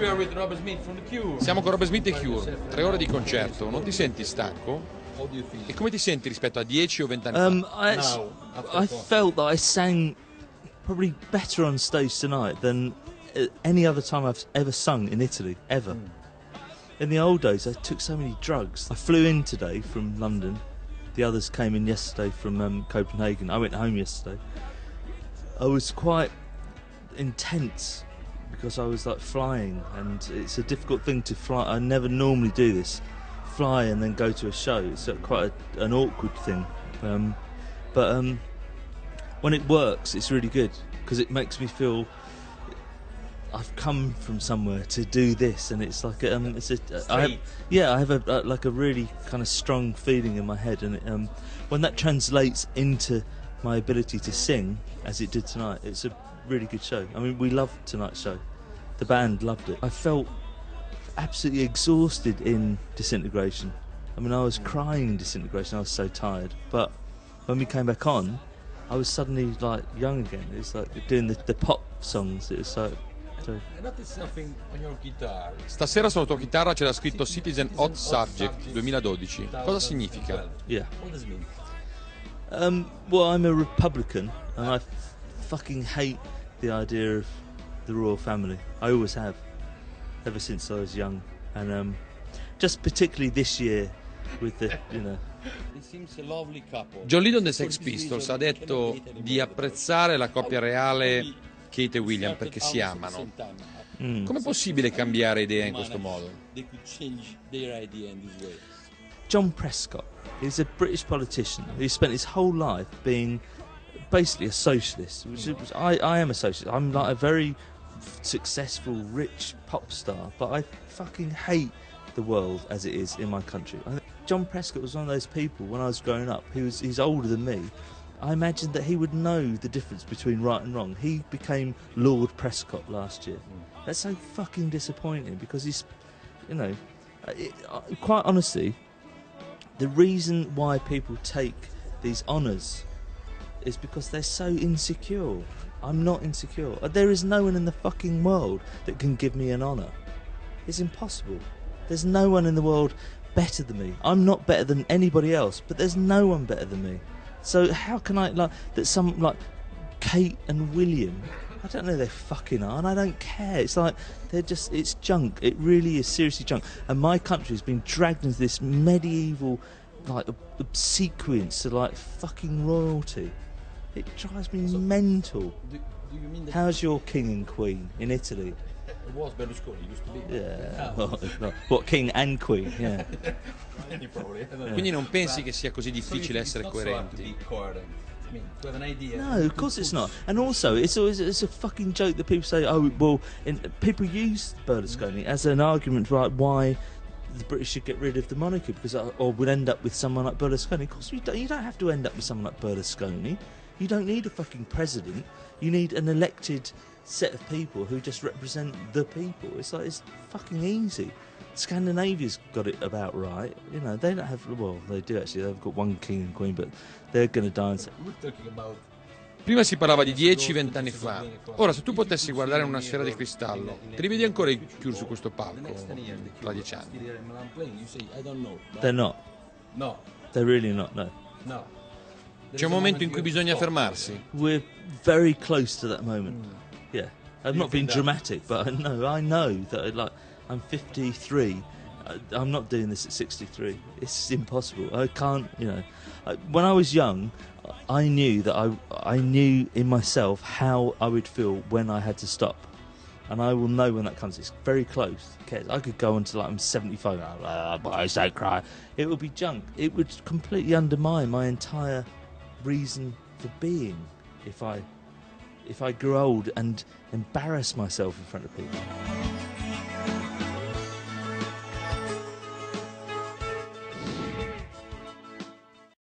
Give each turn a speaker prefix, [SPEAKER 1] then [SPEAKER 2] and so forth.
[SPEAKER 1] we are with Robert Smith from The Cure.
[SPEAKER 2] Siamo con Robert Smith e Cure, 3 ore di concerto, non ti senti stanco? E come ti senti rispetto a 10 o 20 anni fa?
[SPEAKER 3] I felt that I sang probably better on stage tonight than any other time I've ever sung in Italy, ever. In the old days, I took so many drugs. I flew in today from London. The others came in yesterday from Copenhagen. I went home yesterday. I was quite intense because I was like flying, and it's a difficult thing to fly. I never normally do this, fly and then go to a show. It's quite an awkward thing. But when it works, it's really good because it makes me feel I've come from somewhere to do this, and it's like I have a really kind of strong feeling in my head, and when that translates into my ability to sing, as it did tonight, it's a really good show. I mean, we loved tonight's show. The band loved it. I felt absolutely exhausted in Disintegration. I mean, I was crying in Disintegration. I was so tired. But when we came back on, I was suddenly like young again. It was like doing the pop songs. It was so.
[SPEAKER 1] I noticed something on your guitar.
[SPEAKER 2] Stasera sulla tua chitarra c'era scritto Citizen Hot Subject 2012. Cosa significa?
[SPEAKER 3] Yeah.
[SPEAKER 1] What does it mean?
[SPEAKER 3] Well, I'm a Republican, and I fucking hate the idea of the royal family. I always have, ever since I was young, and just particularly this year with the, you know.
[SPEAKER 1] It seems a lovely couple.
[SPEAKER 2] John Lydon dei Sex Pistols ha detto di apprezzare la coppia reale Kate e William perché si amano. Com'è possibile cambiare idea in questo modo?
[SPEAKER 3] John Prescott is a British politician who spent his whole life being basically a socialist. I am a socialist. I'm like a very successful, rich pop star, but I fucking hate the world as it is in my country. John Prescott was one of those people when I was growing up. He's older than me. I imagined that he would know the difference between right and wrong. He became Lord Prescott last year. That's so fucking disappointing because he's, you know, quite honestly, the reason why people take these honours is because they're so insecure. I'm not insecure. There is no one in the fucking world that can give me an honour. It's impossible. There's no one in the world better than me. I'm not better than anybody else, but there's no one better than me. So how can I, like, that some, like, Kate and William, I don't know who they fucking are, and I don't care. It's like, they're just, it's junk. It really is seriously junk. And my country has been dragged into this medieval, like, sequence to, like, fucking royalty. It drives me mental.
[SPEAKER 1] Do you mean that
[SPEAKER 3] How's your king and queen in Italy?
[SPEAKER 1] it was Berlusconi, used to be?
[SPEAKER 3] Yeah. What, king and queen? Yeah.
[SPEAKER 2] Quindi non pensi che sia così difficile essere coerenti?
[SPEAKER 3] No, of course it's not. And also, it's a fucking joke that people say, oh, well, people use Berlusconi as an argument for why the British should get rid of the monarchy, because or we'll end up with someone like Berlusconi. Of course, you don't have to end up with someone like Berlusconi. You don't need a fucking president. You need an elected set of people who just represent the people. It's like, it's fucking easy. Scandinavia's got it about right. You know, they don't have, well, they do actually, they've got one king and queen, but they're going to die.
[SPEAKER 2] Prima si parlava di 10-20 anni fa. Ora, se tu potessi guardare in una sfera di cristallo, te li vedi ancora i Cure su questo palco tra 10 anni?
[SPEAKER 3] They're not.
[SPEAKER 1] No.
[SPEAKER 3] They're really not, no.
[SPEAKER 1] No.
[SPEAKER 2] C'è un momento in cui bisogna fermarsi.
[SPEAKER 3] We're very close to that moment. Yeah. I'm not being dramatic, but I know that, like, I'm 53. I'm not doing this at 63. It's impossible. I can't, you know. When I was young, I knew that I knew in myself how I would feel when I had to stop. And I will know when that comes. It's very close. I could go on to, like, I'm 75. Boys don't cry. It would be junk. It would completely undermine my entire reason for being if I grew old and embarrass myself in front of people.